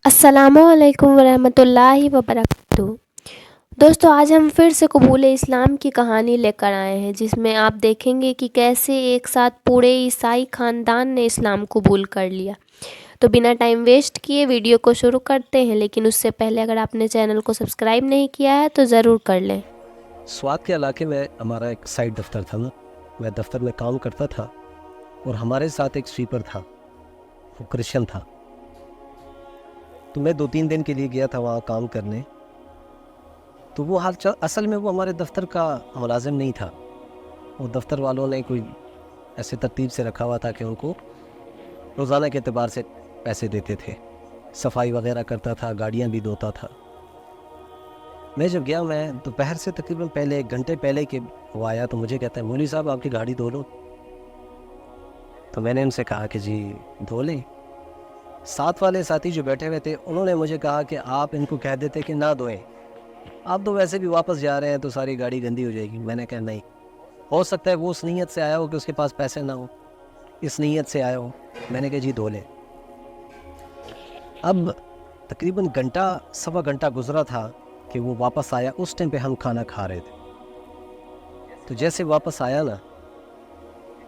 السلام علیکم ورحمۃ اللہ وبرکاتہ۔ دوستو، آج ہم پھر سے قبول اسلام کی کہانی لے کر آئے ہیں، جس میں آپ دیکھیں گے کہ کیسے ایک ساتھ پورے عیسائی خاندان نے اسلام قبول کر لیا۔ تو بنا ٹائم ویسٹ کیے ویڈیو کو شروع کرتے ہیں، لیکن اس سے پہلے اگر آپ نے چینل کو سبسکرائب نہیں کیا ہے تو ضرور کر لیں۔ سوات کے علاقے میں ہمارا ایک سائٹ دفتر تھا نا، میں دفتر میں کام کرتا تھا اور ہمارے ساتھ ایک سویپر تھا، وہ کرسچن تھا۔ تو میں 2-3 دن کے لیے گیا تھا وہاں کام کرنے۔ تو وہ اصل میں وہ ہمارے دفتر کا ملازم نہیں تھا، وہ دفتر والوں نے کوئی ایسے ترتیب سے رکھا ہوا تھا کہ ان کو روزانہ کے اعتبار سے پیسے دیتے تھے، صفائی وغیرہ کرتا تھا، گاڑیاں بھی دھوتا تھا۔ میں جب گیا، میں دوپہر سے تقریباً پہلے 1 گھنٹے پہلے کہ وہ آیا تو مجھے کہتا ہے مولوی صاحب آپ کی گاڑی دھو لو۔ تو میں نے ان سے کہا کہ جی دھو لیں۔ ساتھ والے ساتھی جو بیٹھے ہوئے تھے انہوں نے مجھے کہا کہ آپ ان کو کہہ دیتے کہ نہ دھوئیں، آپ تو ویسے بھی واپس جا رہے ہیں تو ساری گاڑی گندی ہو جائے گی۔ میں نے کہا نہیں، ہو سکتا ہے وہ اس نیت سے آیا ہو کہ اس کے پاس پیسے نہ ہو، اس نیت سے آیا ہو۔ میں نے کہا جی دھو لیں۔ اب تقریباً گھنٹہ سوا گھنٹہ گزرا تھا کہ وہ واپس آیا۔ اس ٹائم پہ ہم کھانا کھا رہے تھے، تو جیسے واپس آیا نا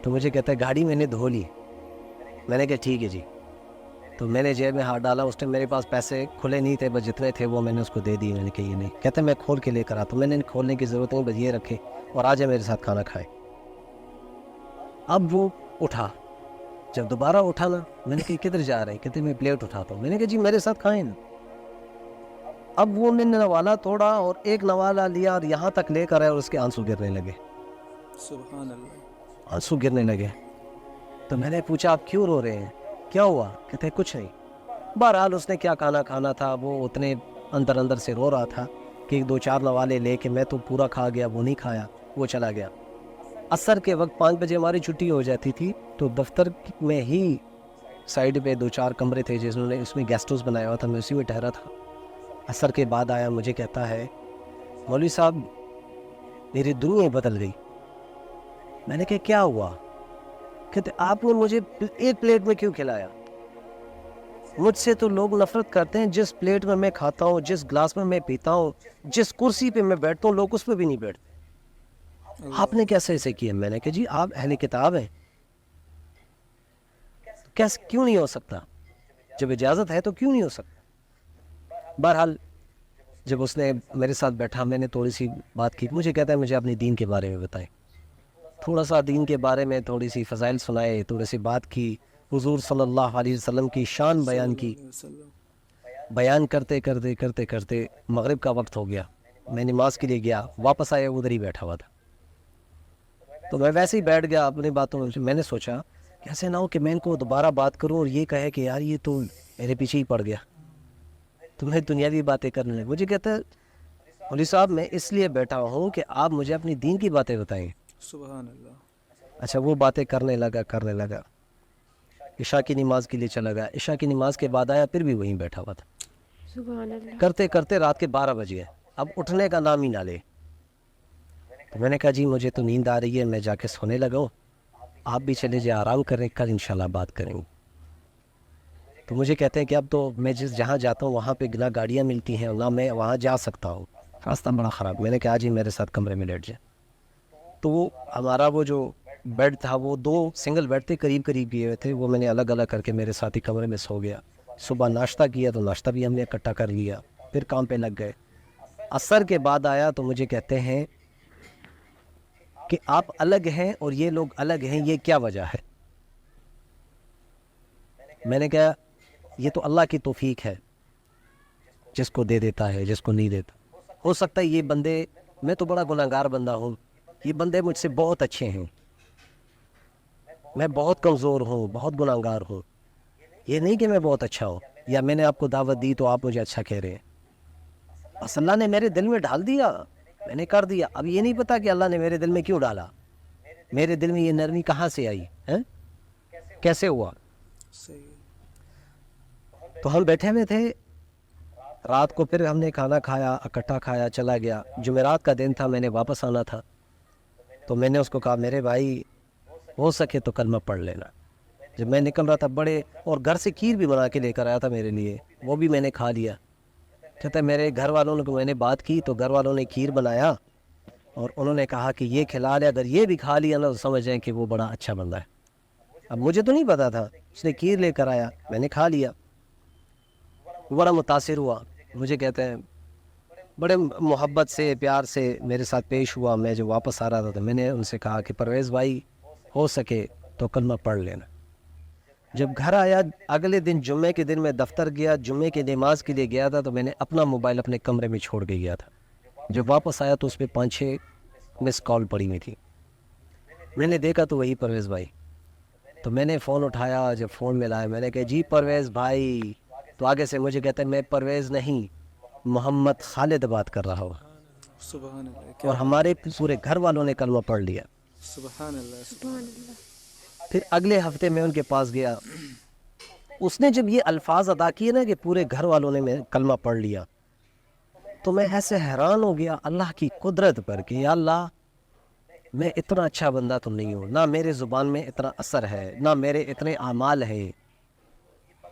تو مجھے کہتا ہے گاڑی میں نے دھو لی۔ میں نے کہا ٹھیک ہے جی۔ تو میں نے جیب میں ہاتھ ڈالا، اس ٹائم میرے پاس پیسے کھلے نہیں تھے، بس جتنے تھے وہ میں نے اس کو دے دی۔ میں نے کہا یہ نہیں، کہتے میں کھول کے لے کر آتا ہوں۔ میں نے کھولنے کی ضرورت نہیں، بس یہ رکھے اور آ جائے میرے ساتھ کھانا کھائے۔ اب وہ اٹھا، جب دوبارہ اٹھا نا میں نے کہا کدھر جا رہے ہیں؟ کہتے میں پلیٹ اٹھاتا ہوں۔ میں نے کہا جی میرے ساتھ کھائیں نا۔ اب وہ میں نے نوالا توڑا اور ایک نوالا لیا اور یہاں تک لے کر آیا اور اس کے آنسو گرنے لگے۔ سبحان اللہ۔ آنسو گرنے لگے۔ تو میں نے پوچھا آپ کیوں رو رہے ہیں، کیا ہوا؟ کہتے ہیں کچھ نہیں۔ بہرحال اس نے کیا کھانا تھا، وہ اتنے اندر سے رو رہا تھا کہ 2-4 نوالے لے کے میں تو پورا کھا گیا، وہ نہیں کھایا، وہ چلا گیا۔ عصر کے وقت 5 بجے ہماری چھٹی ہو جاتی تھی، تو دفتر میں ہی سائڈ پہ 2-4 کمرے تھے جس نے اس میں گیسٹ ہاؤس بنایا ہوا تھا، میں اسی میں ٹھہرا تھا۔ عصر کے بعد آیا، مجھے کہتا ہے مولوی صاحب میری دنیا بدل گئی۔ میں نے کہا کیا ہوا؟ کہتے آپ نے مجھے ایک پلیٹ میں کیوں کھلایا؟ مجھ سے تو لوگ نفرت کرتے ہیں، جس پلیٹ میں میں کھاتا ہوں، جس گلاس میں میں پیتا ہوں، جس کرسی پہ میں بیٹھتا ہوں، لوگ اس پہ بھی نہیں بیٹھتے۔ آپ نے کیسے ایسے کیا؟ میں نے کہا جی آپ اہل کتاب ہیں، کیسے کیوں نہیں ہو سکتا؟ جب اجازت ہے تو کیوں نہیں ہو سکتا؟ بہرحال جب اس نے میرے ساتھ بیٹھا، میں نے تھوڑی سی بات کی، مجھے کہتا ہے مجھے اپنی دین کے بارے میں بتائیں۔ تھوڑا سا دین کے بارے میں تھوڑی سی فضائل سنائے، تھوڑی سی بات کی، حضور صلی اللہ علیہ وسلم کی شان بیان کی۔ بیان کرتے کرتے مغرب کا وقت ہو گیا، میں نماز کے لیے گیا، واپس آیا ادھر ہی بیٹھا ہوا تھا۔ تو میں ویسے ہی بیٹھ گیا اپنی باتوں میں۔ میں نے سوچا کہ ایسے نہ ہو کہ میں ان کو دوبارہ بات کروں اور یہ کہے کہ یار یہ تو میرے پیچھے ہی پڑ گیا، تو میں دنیاوی باتیں کرنے لگا۔ مجھے کہتا ہے مولوی صاحب میں اس لیے بیٹھا ہوں کہ آپ مجھے اپنی دین کی باتیں بتائیں۔ سبحان اللہ۔ اچھا وہ باتیں کرنے لگا۔ عشاء کی نماز کے لیے چلا گیا، عشاء کی نماز کے بعد آیا، پھر بھی وہیں بیٹھا ہوا تھا۔ سبحان اللہ۔ کرتے کرتے رات کے 12 بج گئے، اب اٹھنے کا نام ہی نہ لے۔ تو میں نے کہا جی مجھے تو نیند آ رہی ہے، میں جا کے سونے لگا ہوں، آپ بھی چلے جائیں، آرام کریں، کل انشاءاللہ بات کریں گے۔ تو مجھے کہتے ہیں کہ اب تو میں جہاں جاتا ہوں وہاں پہ نہ گاڑیاں ملتی ہیں، نہ میں وہاں جا سکتا ہوں، راستہ بڑا خراب۔ میں نے کہا جی میرے ساتھ کمرے میں لیٹ جائیں۔ تو وہ ہمارا وہ جو بیڈ تھا، وہ 2 سنگل بیڈ تھے، قریب کیے ہوئے تھے، وہ میں نے الگ الگ کر کے میرے ساتھ ہی کمرے میں سو گیا۔ صبح ناشتہ کیا تو ناشتہ بھی ہم نے اکٹھا کر لیا، پھر کام پہ لگ گئے۔ عصر کے بعد آیا تو مجھے کہتے ہیں کہ آپ الگ ہیں اور یہ لوگ الگ ہیں، یہ کیا وجہ ہے؟ میں نے کہا یہ تو اللہ کی توفیق ہے، جس کو دے دیتا ہے، جس کو نہیں دیتا۔ ہو سکتا ہے یہ بندے، میں تو بڑا گناہگار بندہ ہوں، یہ بندے مجھ سے بہت اچھے ہیں، میں بہت کمزور ہوں، بہت گناہگار ہوں۔ یہ نہیں کہ میں بہت اچھا ہوں یا میں نے آپ کو دعوت دی تو آپ مجھے اچھا کہہ رہے ہیں، بس اللہ نے میرے دل میں ڈال دیا، میں نے کر دیا۔ اب یہ نہیں پتا کہ اللہ نے میرے دل میں کیوں ڈالا، میرے دل میں یہ نرمی کہاں سے آئی ہے، کیسے ہوا؟ صحیح۔ تو ہم بیٹھے ہوئے تھے، رات کو پھر ہم نے کھانا کھایا، اکٹھا کھایا، چلا گیا۔ جمعرات کا دن تھا، میں نے واپس آنا تھا، تو میں نے اس کو کہا میرے بھائی ہو سکے تو کلمہ پڑھ لینا۔ جب میں نکل رہا تھا، بڑے اور گھر سے کھیر بھی بنا کے لے کر آیا تھا میرے لیے، وہ بھی میں نے کھا لیا. کہتا ہے میرے گھر والوں کو میں نے بات کی تو گھر والوں نے کھیر بنایا اور انہوں نے کہا کہ یہ کھلا لے, اگر یہ بھی کھا لیا نا تو سمجھ جائیں کہ وہ بڑا اچھا بندہ ہے. اب مجھے تو نہیں پتا تھا, اس نے کھیر لے کر آیا, میں نے کھا لیا, بڑا متاثر ہوا. مجھے کہتے ہیں بڑے محبت سے پیار سے میرے ساتھ پیش ہوا. میں جب واپس آ رہا تھا تو میں نے ان سے کہا کہ پرویز بھائی ہو سکے تو کلمہ پڑھ لینا. جب گھر آیا اگلے دن جمعے کے دن میں دفتر گیا, جمعے کی نماز کے لیے گیا تھا تو میں نے اپنا موبائل اپنے کمرے میں چھوڑ کے گیا تھا. جب واپس آیا تو اس پہ 5-6 مس کال پڑی ہوئی تھی. میں نے دیکھا تو وہی پرویز بھائی. تو میں نے فون اٹھایا, جب فون میں لایا میں نے کہا جی پرویز بھائی. تو آگے سے مجھے کہتا ہے میں پرویز نہیں محمد خالد بات کر رہا ہوں. سبحان اللہ. اور ہمارے پورے گھر والوں نے کلمہ پڑھ لیا. سبحان اللہ. سبحان اللہ. پھر اگلے ہفتے میں ان کے پاس گیا. اس نے جب یہ الفاظ ادا کیے نا کہ پورے گھر والوں نے کلمہ پڑھ لیا تو میں ایسے حیران ہو گیا اللہ کی قدرت پر کہ یا اللہ میں اتنا اچھا بندہ تو نہیں ہوں, نہ میرے زبان میں اتنا اثر ہے, نہ میرے اتنے اعمال ہیں.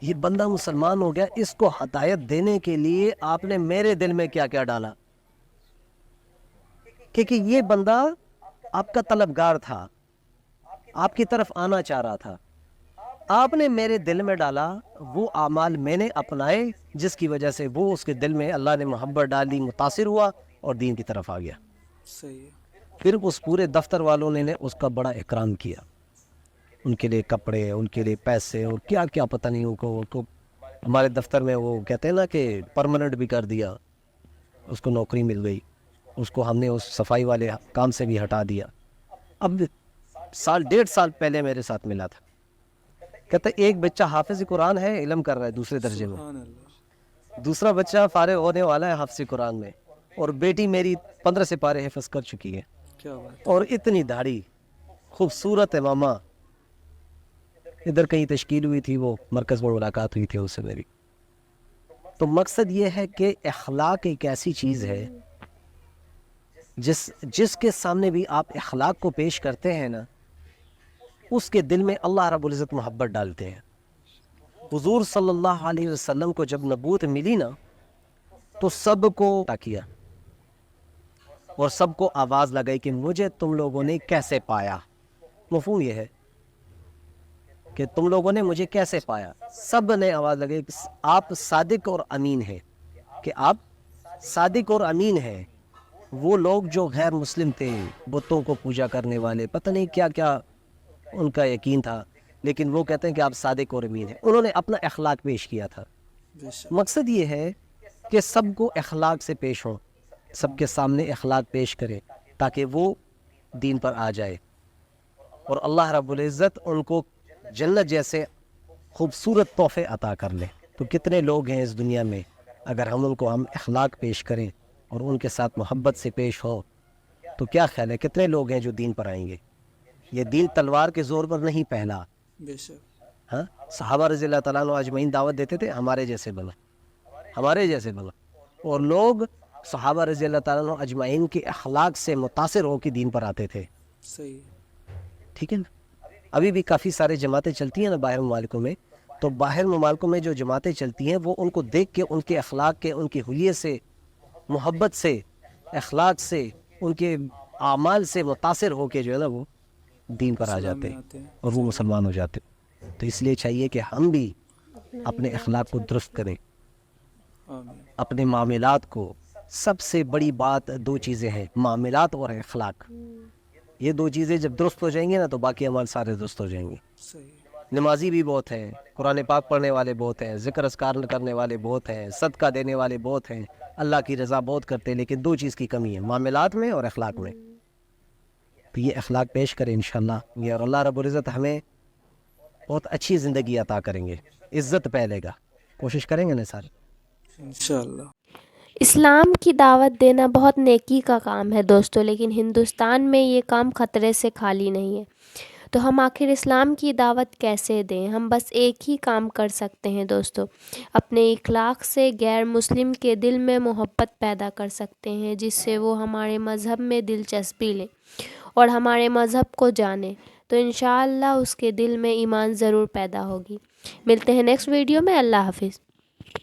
یہ بندہ مسلمان ہو گیا, اس کو ہدایت دینے کے لیے آپ نے میرے دل میں کیا کیا ڈالا. کیونکہ یہ بندہ آپ کا طلبگار تھا, آپ کی طرف آنا چاہ رہا تھا. آپ نے میرے دل میں ڈالا, وہ اعمال میں نے اپنائے جس کی وجہ سے وہ اس کے دل میں اللہ نے محبت ڈالی, متاثر ہوا اور دین کی طرف آ گیا. صحیح ہے. پھر اس پورے دفتر والوں نے اس کا بڑا اکرام کیا. ان کے لیے کپڑے, ان کے لیے پیسے اور کیا کیا پتہ نہیں ان کو ہمارے دفتر میں وہ کہتے ہیں نا کہ پرماننٹ بھی کر دیا. اس کو نوکری مل گئی. اس کو ہم نے اس صفائی والے کام سے بھی ہٹا دیا. اب 1.5 سال پہلے میرے ساتھ ملا تھا. کہتا ہے ایک بچہ حافظ قرآن ہے, علم کر رہا ہے 2 درجے میں. سبحان اللہ. دوسرا بچہ فارغ ہونے والا ہے حافظ قرآن میں. اور بیٹی میری 15 سپارے حفظ کر چکی ہے. کیا بات. اور اتنی داڑھی, خوبصورت ہے ماما. ادھر کہیں تشکیل ہوئی تھی, وہ مرکز میں ملاقات ہوئی تھی اس سے میری. تو مقصد یہ ہے کہ اخلاق ایک ایسی چیز ہے جس کے سامنے بھی آپ اخلاق کو پیش کرتے ہیں نا, اس کے دل میں اللہ رب العزت محبت ڈالتے ہیں. حضور صلی اللہ علیہ وسلم کو جب نبوت ملی نا تو سب کو کیا اور سب کو آواز لگائی کہ مجھے تم لوگوں نے کیسے پایا. مفہوم یہ ہے کہ تم لوگوں نے مجھے کیسے پایا. سب نے آواز لگائی کہ آپ صادق اور امین ہیں, کہ آپ صادق اور امین ہیں. وہ لوگ جو غیر مسلم تھے, بتوں کو پوجا کرنے والے, پتہ نہیں کیا کیا ان کا یقین تھا, لیکن وہ کہتے ہیں کہ آپ صادق اور امین ہیں. انہوں نے اپنا اخلاق پیش کیا تھا. بے شک. مقصد یہ ہے کہ سب کو اخلاق سے پیش ہوں, سب کے سامنے اخلاق پیش کریں تاکہ وہ دین پر آ جائے. اور اللہ رب العزت ان کو جنت جیسے خوبصورت تحفے عطا کر لے. تو کتنے لوگ ہیں اس دنیا میں, اگر ہم اخلاق پیش کریں اور ان کے ساتھ محبت سے پیش ہو تو کیا خیال ہے کتنے لوگ ہیں جو دین پر آئیں گے. یہ دین تلوار کے زور پر نہیں پھیلا. بے شک. ہاں, صحابہ رضی اللہ تعالیٰ عنہ اجمعین دعوت دیتے تھے ہمارے جیسے بنا, ہمارے جیسے بنا. اور لوگ صحابہ رضی اللہ تعالیٰ عنہ اجمعین کے اخلاق سے متاثر ہو کے دین پر آتے تھے. صحیح. ٹھیک ہے نا. ابھی بھی کافی سارے جماعتیں چلتی ہیں نا باہر ممالکوں میں, تو باہر ممالکوں میں جو جماعتیں چلتی ہیں وہ ان کو دیکھ کے, ان کے اخلاق کے, ان کی حلیے سے, محبت سے, اخلاق سے, ان کے اعمال سے متاثر ہو کے جو ہے نا وہ دین پر آ جاتے ہیں اور وہ مسلمان ہو جاتے ہیں. تو اس لیے چاہیے کہ ہم بھی اپنے اخلاق کو درست کریں, آمین. اپنے معاملات کو. سب سے بڑی بات 2 چیزیں ہیں, معاملات اور اخلاق. یہ 2 چیزیں جب درست ہو جائیں گے نا تو باقی عمل سارے درست ہو جائیں گے. صحیح. نمازی بھی بہت ہیں, قرآن پاک پڑھنے والے بہت ہیں, ذکر اذکار کرنے والے بہت ہیں, صدقہ دینے والے بہت ہیں, اللہ کی رضا بہت کرتے ہیں, لیکن 2 چیز کی کمی ہے, معاملات میں اور اخلاق میں. تو یہ اخلاق پیش کریں انشاءاللہ, یہ اور اللہ رب العزت ہمیں بہت اچھی زندگی عطا کریں گے, عزت پہلے گا. کوشش کریں گے نا سارے انشاءاللہ. اسلام کی دعوت دینا بہت نیکی کا کام ہے دوستو, لیکن ہندوستان میں یہ کام خطرے سے خالی نہیں ہے. تو ہم آخر اسلام کی دعوت کیسے دیں؟ ہم بس ایک ہی کام کر سکتے ہیں دوستو, اپنے اخلاق سے غیر مسلم کے دل میں محبت پیدا کر سکتے ہیں, جس سے وہ ہمارے مذہب میں دلچسپی لیں اور ہمارے مذہب کو جانیں. تو انشاءاللہ اس کے دل میں ایمان ضرور پیدا ہوگی. ملتے ہیں نیکسٹ ویڈیو میں. اللہ حافظ.